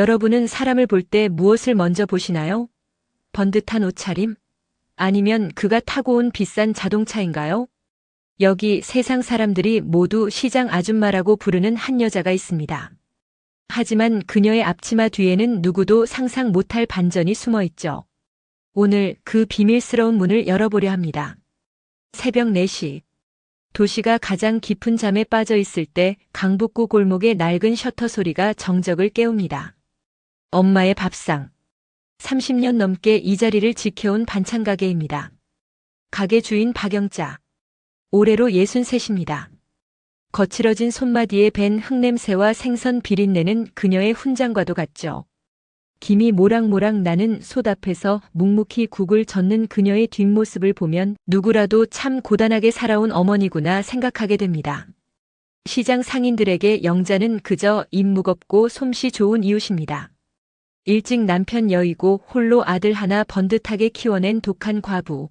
여러분은 사람을 볼 때 무엇을 먼저 보시나요? 번듯한 옷차림? 아니면 그가 타고 온 비싼 자동차인가요? 여기 세상 사람들이 모두 시장 아줌마라고 부르는 한 여자가 있습니다. 하지만 그녀의 앞치마 뒤에는 누구도 상상 못할 반전이 숨어 있죠. 오늘 그 비밀스러운 문을 열어보려 합니다. 새벽 4시. 도시가 가장 깊은 잠에 빠져 있을 때 강북구 골목의 낡은 셔터 소리가 정적을 깨웁니다. 엄마의 밥상. 30년 넘게 이 자리를 지켜온 반찬 가게입니다. 가게 주인 박영자. 올해로 63입니다. 거칠어진 손마디에 밴 흙냄새와 생선 비린내는 그녀의 훈장과도 같죠. 김이 모락모락 나는 솥 앞에서 묵묵히 국을 젓는 그녀의 뒷모습을 보면 누구라도 참 고단하게 살아온 어머니구나 생각하게 됩니다. 시장 상인들에게 영자는 그저 입 무겁고 솜씨 좋은 이웃입니다. 일찍 남편 여의고 홀로 아들 하나 번듯하게 키워낸 독한 과부.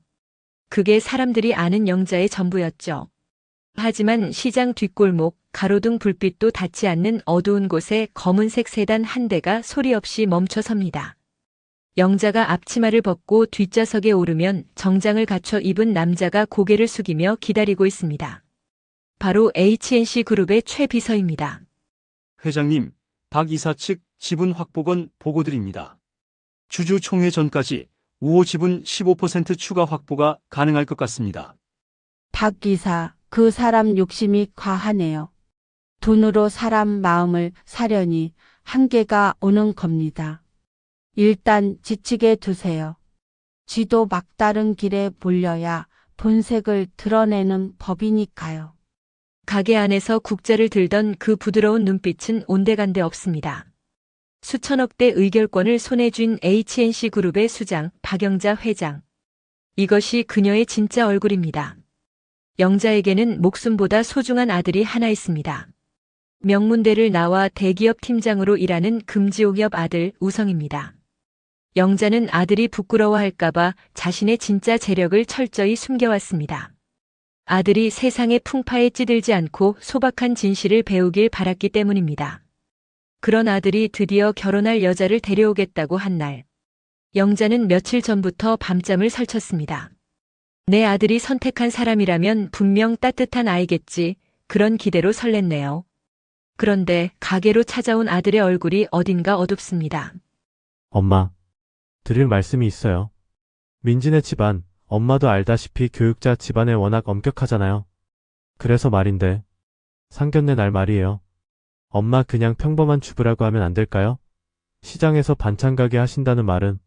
그게 사람들이 아는 영자의 전부였죠. 하지만 시장 뒷골목, 가로등 불빛도 닿지 않는 어두운 곳에 검은색 세단 한 대가 소리 없이 멈춰 섭니다. 영자가 앞치마를 벗고 뒷좌석에 오르면 정장을 갖춰 입은 남자가 고개를 숙이며 기다리고 있습니다. 바로 H&C 그룹의 최 비서입니다. 회장님, 박 이사 측 지분 확보건 보고드립니다. 주주총회 전까지 우호 지분 15% 추가 확보가 가능할 것 같습니다. 박 기사, 그 사람 욕심이 과하네요. 돈으로 사람 마음을 사려니 한계가 오는 겁니다. 일단 지치게 두세요. 쥐도 막다른 길에 몰려야 본색을 드러내는 법이니까요. 가게 안에서 국자를 들던 그 부드러운 눈빛은 온데간데 없습니다. 수천억대 의결권을 손에 쥔 H&C 그룹의 수장 박영자 회장. 이것이 그녀의 진짜 얼굴입니다. 영자에게는 목숨보다 소중한 아들이 하나 있습니다. 명문대를 나와 대기업 팀장으로 일하는 금지옥엽 아들 우성입니다. 영자는 아들이 부끄러워할까봐 자신의 진짜 재력을 철저히 숨겨왔습니다. 아들이 세상의 풍파에 찌들지 않고 소박한 진실을 배우길 바랐기 때문입니다. 그런 아들이 드디어 결혼할 여자를 데려오겠다고 한 날, 영자는 며칠 전부터 밤잠을 설쳤습니다. 내 아들이 선택한 사람이라면 분명 따뜻한 아이겠지, 그런 기대로 설렜네요. 그런데 가게로 찾아온 아들의 얼굴이 어딘가 어둡습니다. 엄마, 드릴 말씀이 있어요. 민진의 집안, 엄마도 알다시피 교육자 집안에 워낙 엄격하잖아요. 그래서 말인데, 상견례 날 말이에요. 엄마 그냥 평범한 주부라고 하면 안 될까요? 시장에서 반찬 가게 하신다는 말은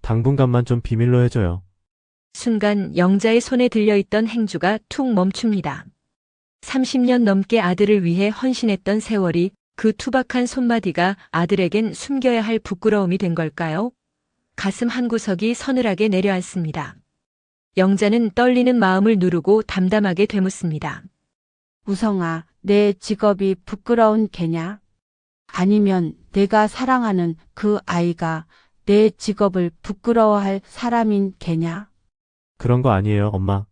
당분간만 좀 비밀로 해줘요. 순간 영자의 손에 들려있던 행주가 툭 멈춥니다. 30년 넘게 아들을 위해 헌신했던 세월이 그 투박한 손마디가 아들에겐 숨겨야 할 부끄러움이 된 걸까요? 가슴 한구석이 서늘하게 내려앉습니다. 영자는 떨리는 마음을 누르고 담담하게 되묻습니다. 우성아, 내 직업이 부끄러운 게냐? 아니면 내가 사랑하는 그 아이가 내 직업을 부끄러워할 사람인 게냐? 그런 거 아니에요, 엄마.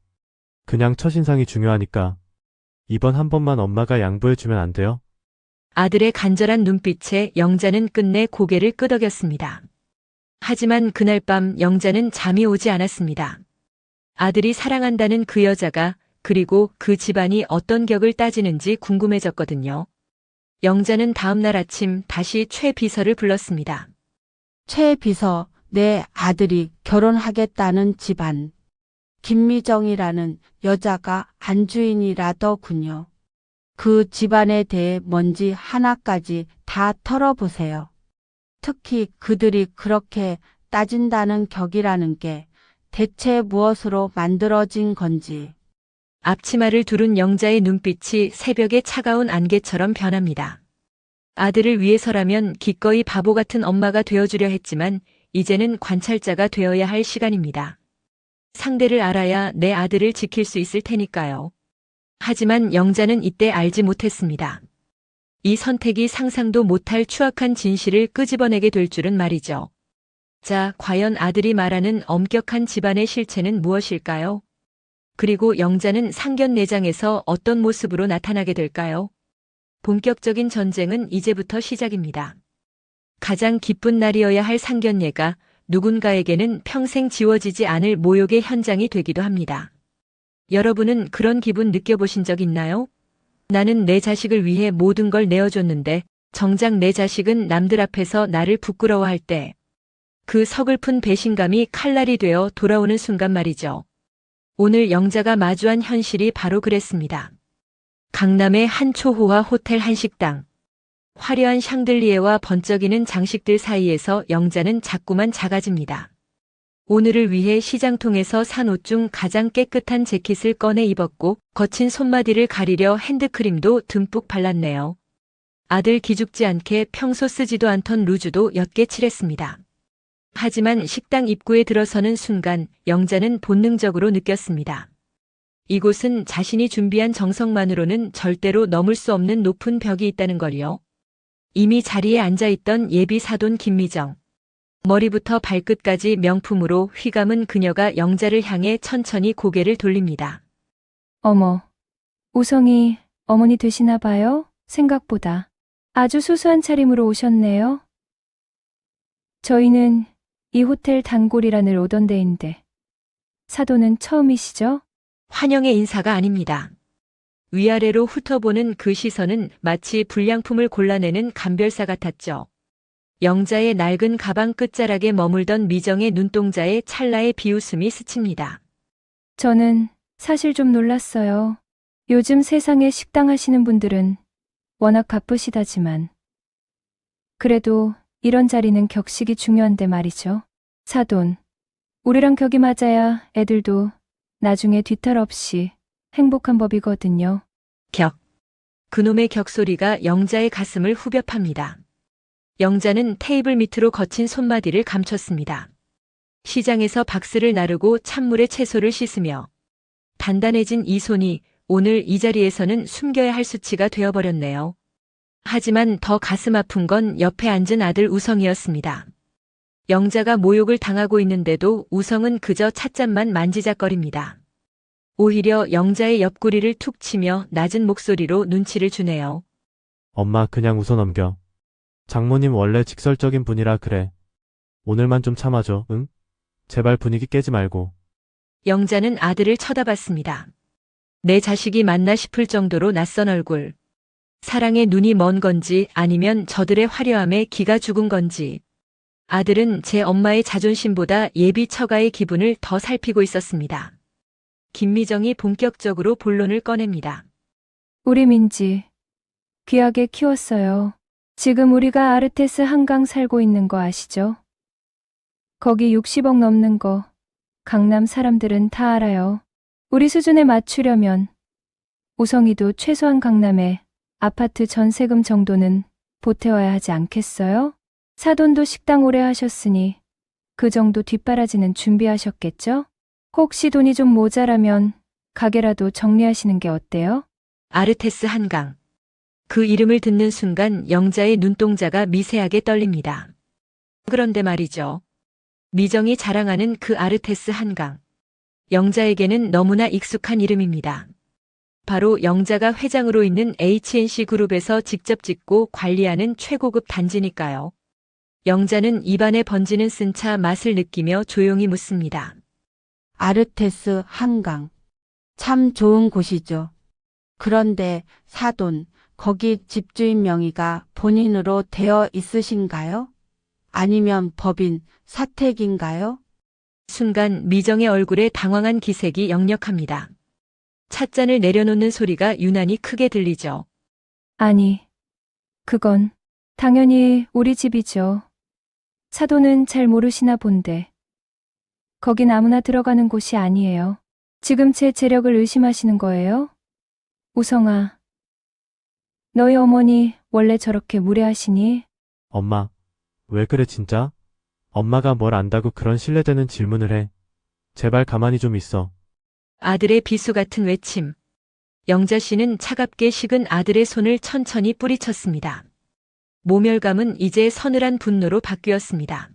그냥 첫인상이 중요하니까. 이번 한 번만 엄마가 양보해주면 안 돼요? 아들의 간절한 눈빛에 영자는 끝내 고개를 끄덕였습니다. 하지만 그날 밤 영자는 잠이 오지 않았습니다. 아들이 사랑한다는 그 여자가 그리고 그 집안이 어떤 격을 따지는지 궁금해졌거든요. 영자는 다음날 아침 다시 최 비서를 불렀습니다. 최 비서, 내 아들이 결혼하겠다는 집안. 김미정이라는 여자가 안주인이라더군요. 그 집안에 대해 뭔지 하나까지 다 털어보세요. 특히 그들이 그렇게 따진다는 격이라는 게 대체 무엇으로 만들어진 건지. 앞치마를 두른 영자의 눈빛이 새벽의 차가운 안개처럼 변합니다. 아들을 위해서라면 기꺼이 바보 같은 엄마가 되어주려 했지만 이제는 관찰자가 되어야 할 시간입니다. 상대를 알아야 내 아들을 지킬 수 있을 테니까요. 하지만 영자는 이때 알지 못했습니다. 이 선택이 상상도 못할 추악한 진실을 끄집어내게 될 줄은 말이죠. 자, 과연 아들이 말하는 엄격한 집안의 실체는 무엇일까요? 그리고 영자는 상견례장에서 어떤 모습으로 나타나게 될까요? 본격적인 전쟁은 이제부터 시작입니다. 가장 기쁜 날이어야 할 상견례가 누군가에게는 평생 지워지지 않을 모욕의 현장이 되기도 합니다. 여러분은 그런 기분 느껴보신 적 있나요? 나는 내 자식을 위해 모든 걸 내어줬는데 정작 내 자식은 남들 앞에서 나를 부끄러워할 때 그 서글픈 배신감이 칼날이 되어 돌아오는 순간 말이죠. 오늘 영자가 마주한 현실이 바로 그랬습니다. 강남의 한 초호화 호텔 한식당. 화려한 샹들리에와 번쩍이는 장식들 사이에서 영자는 자꾸만 작아집니다. 오늘을 위해 시장통에서 산 옷 중 가장 깨끗한 재킷을 꺼내 입었고 거친 손마디를 가리려 핸드크림도 듬뿍 발랐네요. 아들 기죽지 않게 평소 쓰지도 않던 루즈도 옅게 칠했습니다. 하지만 식당 입구에 들어서는 순간 영자는 본능적으로 느꼈습니다. 이곳은 자신이 준비한 정성만으로는 절대로 넘을 수 없는 높은 벽이 있다는 걸요. 이미 자리에 앉아있던 예비 사돈 김미정. 머리부터 발끝까지 명품으로 휘감은 그녀가 영자를 향해 천천히 고개를 돌립니다. 어머, 우성이 어머니 되시나 봐요? 생각보다 아주 수수한 차림으로 오셨네요. 저희는 이 호텔 단골이라늘 오던 데인데 사돈은 처음이시죠? 환영의 인사가 아닙니다. 위아래로 훑어보는 그 시선은 마치 불량품을 골라내는 감별사 같았죠. 영자의 낡은 가방 끝자락에 머물던 미정의 눈동자에 찰나의 비웃음이 스칩니다. 저는 사실 좀 놀랐어요. 요즘 세상에 식당 하시는 분들은 워낙 바쁘시다지만 그래도 이런 자리는 격식이 중요한데 말이죠. 사돈, 우리랑 격이 맞아야 애들도 나중에 뒤탈 없이 행복한 법이거든요. 격. 그놈의 격소리가 영자의 가슴을 후벼 팝니다. 영자는 테이블 밑으로 거친 손마디를 감췄습니다. 시장에서 박스를 나르고 찬물에 채소를 씻으며 단단해진 이 손이 오늘 이 자리에서는 숨겨야 할 수치가 되어버렸네요. 하지만 더 가슴 아픈 건 옆에 앉은 아들 우성이었습니다. 영자가 모욕을 당하고 있는데도 우성은 그저 찻잔만 만지작거립니다. 오히려 영자의 옆구리를 툭 치며 낮은 목소리로 눈치를 주네요. 엄마 그냥 웃어 넘겨. 장모님 원래 직설적인 분이라 그래. 오늘만 좀 참아줘, 응? 제발 분위기 깨지 말고. 영자는 아들을 쳐다봤습니다. 내 자식이 맞나 싶을 정도로 낯선 얼굴. 사랑에 눈이 먼 건지 아니면 저들의 화려함에 기가 죽은 건지. 아들은 제 엄마의 자존심보다 예비 처가의 기분을 더 살피고 있었습니다. 김미정이 본격적으로 본론을 꺼냅니다. 우리 민지, 귀하게 키웠어요. 지금 우리가 아르테스 한강 살고 있는 거 아시죠? 거기 60억 넘는 거 강남 사람들은 다 알아요. 우리 수준에 맞추려면 우성이도 최소한 강남에 아파트 전세금 정도는 보태워야 하지 않겠어요? 사돈도 식당 오래 하셨으니 그 정도 뒷바라지는 준비하셨겠죠? 혹시 돈이 좀 모자라면 가게라도 정리하시는 게 어때요? 아르테스 한강. 그 이름을 듣는 순간 영자의 눈동자가 미세하게 떨립니다. 그런데 말이죠. 미정이 자랑하는 그 아르테스 한강. 영자에게는 너무나 익숙한 이름입니다. 바로 영자가 회장으로 있는 H&C 그룹에서 직접 짓고 관리하는 최고급 단지니까요. 영자는 입안에 번지는 쓴 차 맛을 느끼며 조용히 묻습니다. 아르테스 한강. 참 좋은 곳이죠. 그런데 사돈, 거기 집주인 명의가 본인으로 되어 있으신가요? 아니면 법인, 사택인가요? 순간 미정의 얼굴에 당황한 기색이 역력합니다. 찻잔을 내려놓는 소리가 유난히 크게 들리죠. 아니, 그건 당연히 우리 집이죠. 사돈은 잘 모르시나 본데. 거긴 아무나 들어가는 곳이 아니에요. 지금 제 재력을 의심하시는 거예요? 우성아, 너희 어머니 원래 저렇게 무례하시니? 엄마, 왜 그래 진짜? 엄마가 뭘 안다고 그런 신뢰되는 질문을 해. 제발 가만히 좀 있어. 아들의 비수 같은 외침. 영자 씨는 차갑게 식은 아들의 손을 천천히 뿌리쳤습니다. 모멸감은 이제 서늘한 분노로 바뀌었습니다.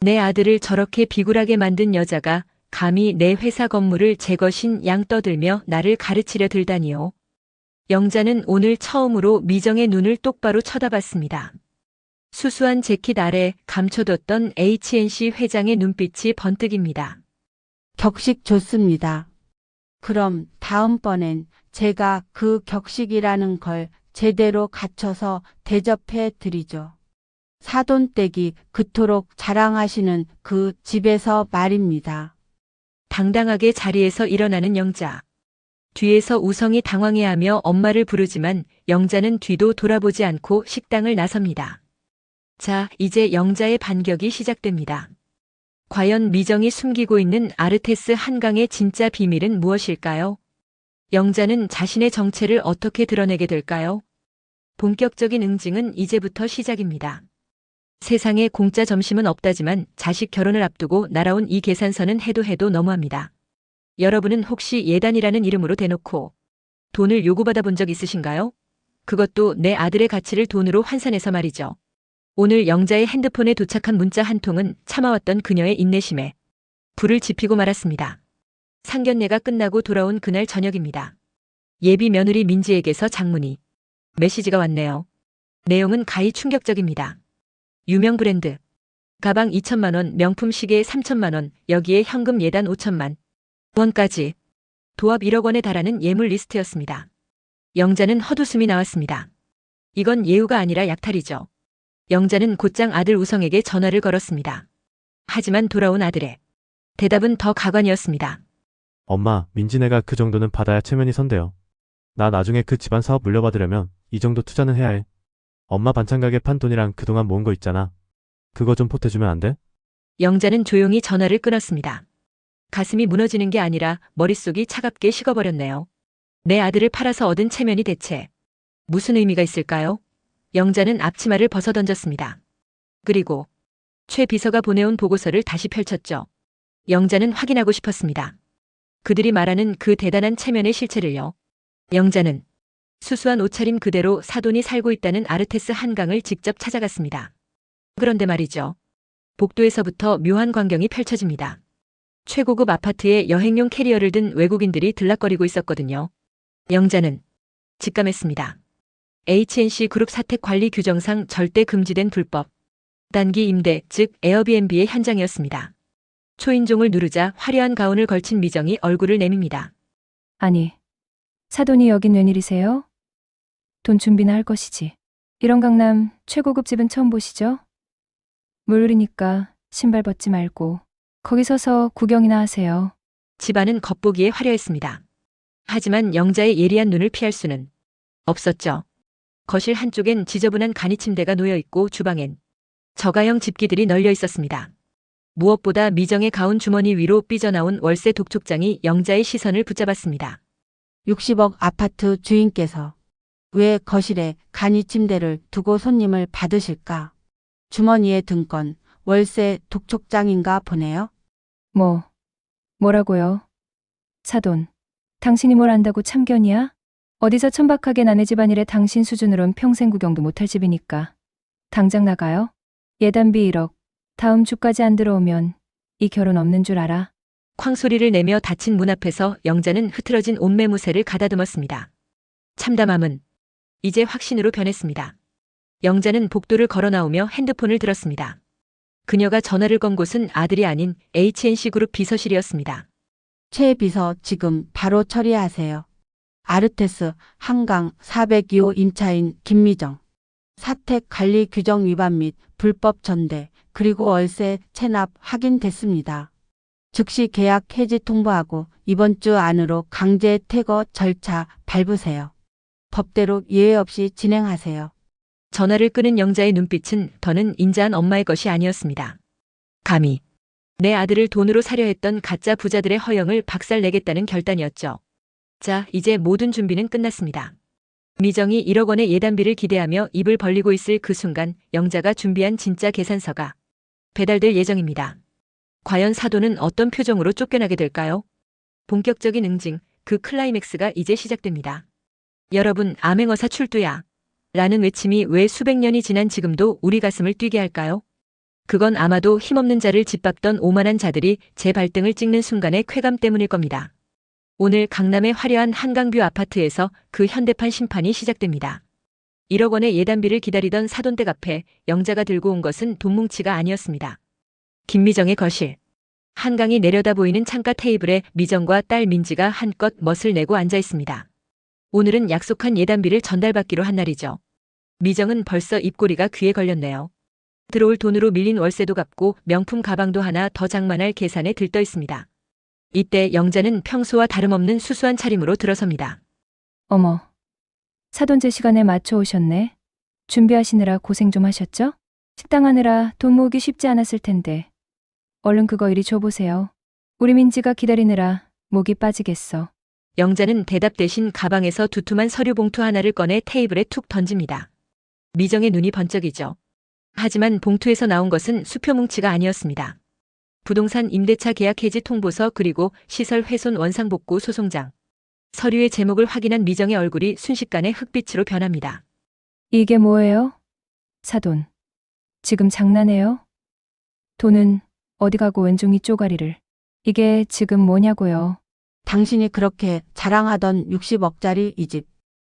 내 아들을 저렇게 비굴하게 만든 여자가 감히 내 회사 건물을 제 것인 양 떠들며 나를 가르치려 들다니요. 영자는 오늘 처음으로 미정의 눈을 똑바로 쳐다봤습니다. 수수한 재킷 아래 감춰뒀던 HNC 회장의 눈빛이 번뜩입니다. 격식 좋습니다. 그럼 다음번엔 제가 그 격식이라는 걸 제대로 갖춰서 대접해 드리죠. 사돈댁이 그토록 자랑하시는 그 집에서 말입니다. 당당하게 자리에서 일어나는 영자. 뒤에서 우성이 당황해하며 엄마를 부르지만 영자는 뒤도 돌아보지 않고 식당을 나섭니다. 자, 이제 영자의 반격이 시작됩니다. 과연 미정이 숨기고 있는 아르테스 한강의 진짜 비밀은 무엇일까요? 영자는 자신의 정체를 어떻게 드러내게 될까요? 본격적인 응징은 이제부터 시작입니다. 세상에 공짜 점심은 없다지만 자식 결혼을 앞두고 날아온 이 계산서는 해도 너무합니다. 여러분은 혹시 예단이라는 이름으로 대놓고 돈을 요구받아 본 적 있으신가요? 그것도 내 아들의 가치를 돈으로 환산해서 말이죠. 오늘 영자의 핸드폰에 도착한 문자 한 통은 참아왔던 그녀의 인내심에 불을 지피고 말았습니다. 상견례가 끝나고 돌아온 그날 저녁입니다. 예비 며느리 민지에게서 장문이 메시지가 왔네요. 내용은 가히 충격적입니다. 유명 브랜드 가방 2천만 원, 명품 시계 3천만 원, 여기에 현금 예단 5천만 원까지 도합 1억 원에 달하는 예물 리스트였습니다. 영자는 헛웃음이 나왔습니다. 이건 예우가 아니라 약탈이죠. 영자는 곧장 아들 우성에게 전화를 걸었습니다. 하지만 돌아온 아들의 대답은 더 가관이었습니다. 엄마, 민지네가 그 정도는 받아야 체면이 선대요. 나 나중에 그 집안 사업 물려받으려면 이 정도 투자는 해야 해. 엄마 반찬 가게 판 돈이랑 그동안 모은 거 있잖아. 그거 좀 보태주면 안 돼? 영자는 조용히 전화를 끊었습니다. 가슴이 무너지는 게 아니라 머릿속이 차갑게 식어버렸네요. 내 아들을 팔아서 얻은 체면이 대체 무슨 의미가 있을까요? 영자는 앞치마를 벗어던졌습니다. 그리고 최 비서가 보내온 보고서를 다시 펼쳤죠. 영자는 확인하고 싶었습니다. 그들이 말하는 그 대단한 체면의 실체를요. 영자는 수수한 옷차림 그대로 사돈이 살고 있다는 아르테스 한강을 직접 찾아갔습니다. 그런데 말이죠. 복도에서부터 묘한 광경이 펼쳐집니다. 최고급 아파트에 여행용 캐리어를 든 외국인들이 들락거리고 있었거든요. 영자는 직감했습니다. HNC 그룹 사택 관리 규정상 절대 금지된 불법 단기 임대, 즉 에어비앤비의 현장이었습니다. 초인종을 누르자 화려한 가운을 걸친 미정이 얼굴을 내밉니다. 아니, 사돈이 여긴 웬일이세요? 돈 준비나 할 것이지. 이런 강남 최고급 집은 처음 보시죠? 물놀이니까 신발 벗지 말고 거기 서서 구경이나 하세요. 집안은 겉보기에 화려했습니다. 하지만 영자의 예리한 눈을 피할 수는 없었죠. 거실 한쪽엔 지저분한 간이 침대가 놓여있고 주방엔 저가형 집기들이 널려 있었습니다. 무엇보다 미정의 가운 주머니 위로 삐져나온 월세 독촉장이 영자의 시선을 붙잡았습니다. 60억 아파트 주인께서 왜 거실에 간이 침대를 두고 손님을 받으실까? 주머니에 든 건 월세 독촉장인가 보네요. 뭐라고요? 사돈, 당신이 뭘 안다고 참견이야? 어디서 천박하게 나네 집안일에 당신 수준으론 평생 구경도 못할 집이니까. 당장 나가요. 예단비 1억, 다음 주까지 안 들어오면 이 결혼 없는 줄 알아. 쾅소리를 내며 닫힌 문 앞에서 영자는 흐트러진 옷매무새를 가다듬었습니다. 참담함은 이제 확신으로 변했습니다. 영자는 복도를 걸어 나오며 핸드폰을 들었습니다. 그녀가 전화를 건 곳은 아들이 아닌 HNC 그룹 비서실이었습니다. 최 비서 지금 바로 처리하세요. 아르테스 한강 402호 임차인 김미정. 사택 관리 규정 위반 및 불법 전대 그리고 월세 체납 확인됐습니다. 즉시 계약 해지 통보하고 이번 주 안으로 강제 퇴거 절차 밟으세요. 법대로 예외 없이 진행하세요. 전화를 끊은 영자의 눈빛은 더는 인자한 엄마의 것이 아니었습니다. 감히 내 아들을 돈으로 사려 했던 가짜 부자들의 허영을 박살내겠다는 결단이었죠. 자, 이제 모든 준비는 끝났습니다. 미정이 1억 원의 예단비를 기대하며 입을 벌리고 있을 그 순간 영자가 준비한 진짜 계산서가 배달될 예정입니다. 과연 사돈은 어떤 표정으로 쫓겨나게 될까요? 본격적인 응징, 그 클라이맥스가 이제 시작됩니다. 여러분, 암행어사 출두야! 라는 외침이 왜 수백 년이 지난 지금도 우리 가슴을 뛰게 할까요? 그건 아마도 힘없는 자를 짓밟던 오만한 자들이 제 발등을 찍는 순간의 쾌감 때문일 겁니다. 오늘 강남의 화려한 한강뷰 아파트에서 그 현대판 심판이 시작됩니다. 1억 원의 예단비를 기다리던 사돈댁 앞에 영자가 들고 온 것은 돈뭉치가 아니었습니다. 김미정의 거실. 한강이 내려다 보이는 창가 테이블에 미정과 딸 민지가 한껏 멋을 내고 앉아 있습니다. 오늘은 약속한 예단비를 전달받기로 한 날이죠. 미정은 벌써 입꼬리가 귀에 걸렸네요. 들어올 돈으로 밀린 월세도 갚고 명품 가방도 하나 더 장만할 계산에 들떠 있습니다. 이때 영자는 평소와 다름없는 수수한 차림으로 들어섭니다. 어머, 사돈 제 시간에 맞춰 오셨네. 준비하시느라 고생 좀 하셨죠? 식당 하느라 돈 모으기 쉽지 않았을 텐데. 얼른 그거 이리 줘보세요. 우리 민지가 기다리느라 목이 빠지겠어. 영자는 대답 대신 가방에서 두툼한 서류 봉투 하나를 꺼내 테이블에 툭 던집니다. 미정의 눈이 번쩍이죠. 하지만 봉투에서 나온 것은 수표뭉치가 아니었습니다. 부동산 임대차 계약 해지 통보서 그리고 시설 훼손 원상복구 소송장. 서류의 제목을 확인한 미정의 얼굴이 순식간에 흑빛으로 변합니다. 이게 뭐예요? 사돈. 지금 장난해요? 돈은 어디 가고 왼종이 쪼가리를. 이게 지금 뭐냐고요. 당신이 그렇게 자랑하던 60억짜리 이 집.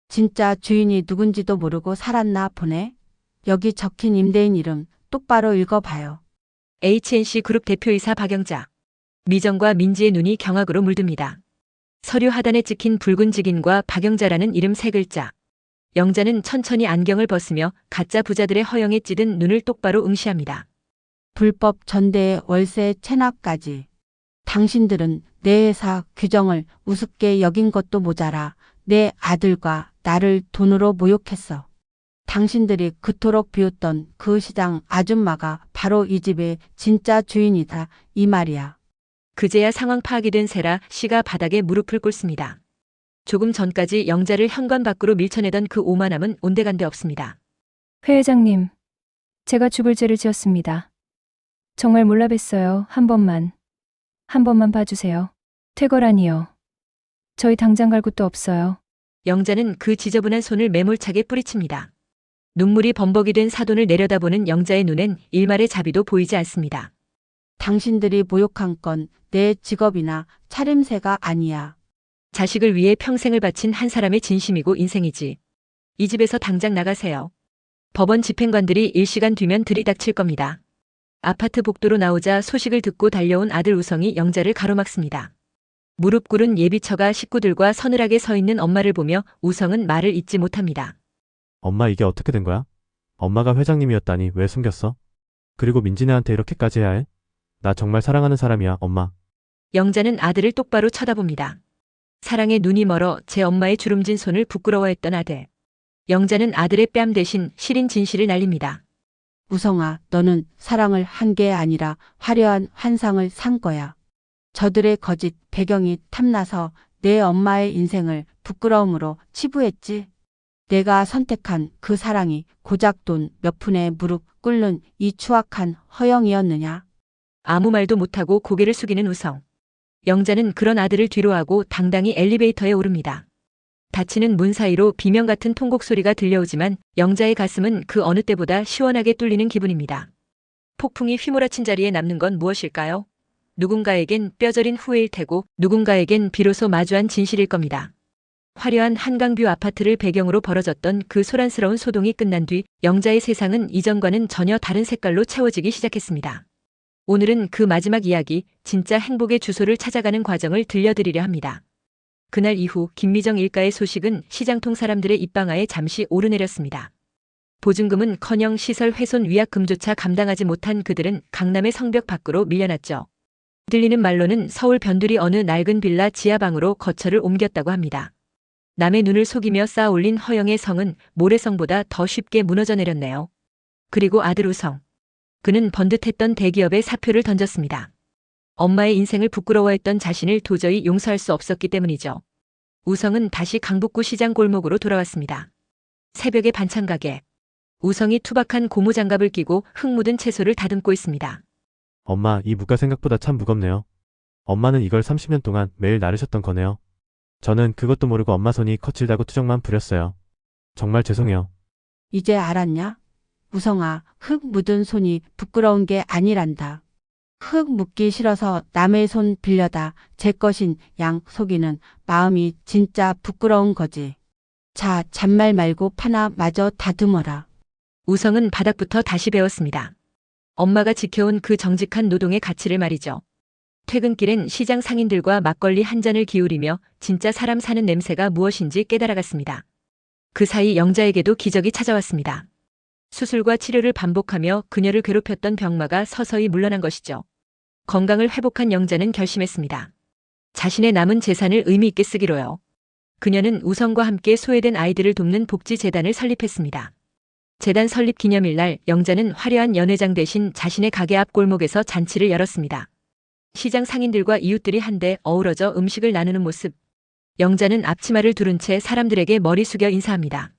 진짜 주인이 누군지도 모르고 살았나 보네. 여기 적힌 임대인 이름 똑바로 읽어봐요. HNC 그룹 대표이사 박영자. 미정과 민지의 눈이 경악으로 물듭니다. 서류 하단에 찍힌 붉은 직인과 박영자라는 이름 3글자. 영자는 천천히 안경을 벗으며 가짜 부자들의 허영에 찌든 눈을 똑바로 응시합니다. 불법 전대의 월세 체납까지. 당신들은 내 회사 규정을 우습게 여긴 것도 모자라 내 아들과 나를 돈으로 모욕했어. 당신들이 그토록 비웃던 그 시장 아줌마가 바로 이 집의 진짜 주인이다 이 말이야. 그제야 상황 파악이 된 세라 씨가 바닥에 무릎을 꿇습니다. 조금 전까지 영자를 현관 밖으로 밀쳐내던 그 오만함은 온데간데 없습니다. 회 회장님, 제가 죽을 죄를 지었습니다. 정말 몰라 뵀어요. 한 번만 봐주세요. 퇴거라니요. 저희 당장 갈 곳도 없어요. 영자는 그 지저분한 손을 매몰차게 뿌리칩니다. 눈물이 범벅이 된 사돈을 내려다보는 영자의 눈엔 일말의 자비도 보이지 않습니다. 당신들이 모욕한 건 내 직업이나 차림새가 아니야. 자식을 위해 평생을 바친 한 사람의 진심이고 인생이지. 이 집에서 당장 나가세요. 법원 집행관들이 일시간 뒤면 들이닥칠 겁니다. 아파트 복도로 나오자 소식을 듣고 달려온 아들 우성이 영자를 가로막습니다. 무릎 꿇은 예비처가 식구들과 서늘하게 서 있는 엄마를 보며 우성은 말을 잇지 못합니다. 엄마 이게 어떻게 된 거야? 엄마가 회장님이었다니 왜 숨겼어? 그리고 민지네한테 이렇게까지 해야 해? 나 정말 사랑하는 사람이야, 엄마. 영자는 아들을 똑바로 쳐다봅니다. 사랑에 눈이 멀어 제 엄마의 주름진 손을 부끄러워했던 아들. 영자는 아들의 뺨 대신 시린 진실을 날립니다. 우성아, 너는 사랑을 한 게 아니라 화려한 환상을 산 거야. 저들의 거짓 배경이 탐나서 내 엄마의 인생을 부끄러움으로 치부했지. 내가 선택한 그 사랑이 고작 돈 몇 푼에 무릎 꿇는 이 추악한 허영이었느냐. 아무 말도 못하고 고개를 숙이는 우성. 영자는 그런 아들을 뒤로하고 당당히 엘리베이터에 오릅니다. 닫히는 문 사이로 비명 같은 통곡 소리가 들려오지만 영자의 가슴은 그 어느 때보다 시원하게 뚫리는 기분입니다. 폭풍이 휘몰아친 자리에 남는 건 무엇일까요? 누군가에겐 뼈저린 후회일 테고 누군가에겐 비로소 마주한 진실일 겁니다. 화려한 한강뷰 아파트를 배경으로 벌어졌던 그 소란스러운 소동이 끝난 뒤 영자의 세상은 이전과는 전혀 다른 색깔로 채워지기 시작했습니다. 오늘은 그 마지막 이야기, 진짜 행복의 주소를 찾아가는 과정을 들려드리려 합니다. 그날 이후 김미정 일가의 소식은 시장통 사람들의 입방아에 잠시 오르내렸습니다. 보증금은커녕 시설 훼손 위약금조차 감당하지 못한 그들은 강남의 성벽 밖으로 밀려났죠. 들리는 말로는 서울 변두리 어느 낡은 빌라 지하방으로 거처를 옮겼다고 합니다. 남의 눈을 속이며 쌓아 올린 허영의 성은 모래성보다 더 쉽게 무너져 내렸네요. 그리고 아들 우성. 그는 번듯했던 대기업에 사표를 던졌습니다. 엄마의 인생을 부끄러워했던 자신을 도저히 용서할 수 없었기 때문이죠. 우성은 다시 강북구 시장 골목으로 돌아왔습니다. 새벽의 반찬 가게. 우성이 투박한 고무장갑을 끼고 흙 묻은 채소를 다듬고 있습니다. 엄마, 이 무가 생각보다 참 무겁네요. 엄마는 이걸 30년 동안 매일 나르셨던 거네요. 저는 그것도 모르고 엄마 손이 거칠다고 투정만 부렸어요. 정말 죄송해요. 이제 알았냐? 우성아, 흙 묻은 손이 부끄러운 게 아니란다. 흙 묻기 싫어서 남의 손 빌려다 제 것인 양 속이는 마음이 진짜 부끄러운 거지. 자, 잔말 말고 파나 마저 다듬어라. 우성은 바닥부터 다시 배웠습니다. 엄마가 지켜온 그 정직한 노동의 가치를 말이죠. 퇴근길엔 시장 상인들과 막걸리 한 잔을 기울이며 진짜 사람 사는 냄새가 무엇인지 깨달아갔습니다. 그 사이 영자에게도 기적이 찾아왔습니다. 수술과 치료를 반복하며 그녀를 괴롭혔던 병마가 서서히 물러난 것이죠. 건강을 회복한 영자는 결심했습니다. 자신의 남은 재산을 의미 있게 쓰기로요. 그녀는 우성과 함께 소외된 아이들을 돕는 복지재단을 설립했습니다. 재단 설립 기념일 날 영자는 화려한 연회장 대신 자신의 가게 앞 골목에서 잔치를 열었습니다. 시장 상인들과 이웃들이 한데 어우러져 음식을 나누는 모습. 영자는 앞치마를 두른 채 사람들에게 머리 숙여 인사합니다.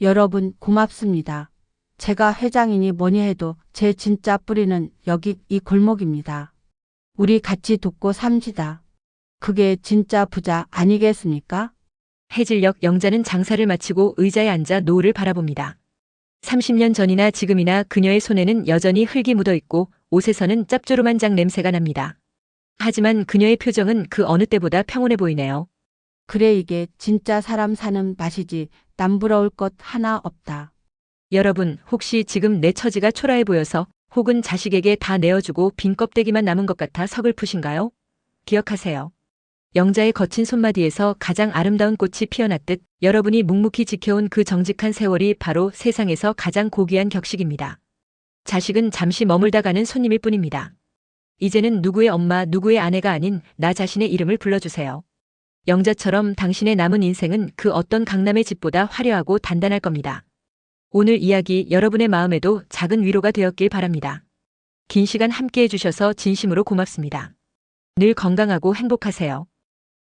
여러분 고맙습니다. 제가 회장이니 뭐니 해도 제 진짜 뿌리는 여기 이 골목입니다. 우리 같이 돕고 삽시다. 그게 진짜 부자 아니겠습니까? 해질녘 영자는 장사를 마치고 의자에 앉아 노을을 바라봅니다. 30년 전이나 지금이나 그녀의 손에는 여전히 흙이 묻어 있고 옷에서는 짭조름한 장 냄새가 납니다. 하지만 그녀의 표정은 그 어느 때보다 평온해 보이네요. 그래 이게 진짜 사람 사는 맛이지 남 부러울 것 하나 없다. 여러분, 혹시 지금 내 처지가 초라해 보여서 혹은 자식에게 다 내어주고 빈 껍데기만 남은 것 같아 서글프신가요? 기억하세요. 영자의 거친 손마디에서 가장 아름다운 꽃이 피어났듯 여러분이 묵묵히 지켜온 그 정직한 세월이 바로 세상에서 가장 고귀한 격식입니다. 자식은 잠시 머물다 가는 손님일 뿐입니다. 이제는 누구의 엄마, 누구의 아내가 아닌 나 자신의 이름을 불러주세요. 영자처럼 당신의 남은 인생은 그 어떤 강남의 집보다 화려하고 단단할 겁니다. 오늘 이야기 여러분의 마음에도 작은 위로가 되었길 바랍니다. 긴 시간 함께 해주셔서 진심으로 고맙습니다. 늘 건강하고 행복하세요.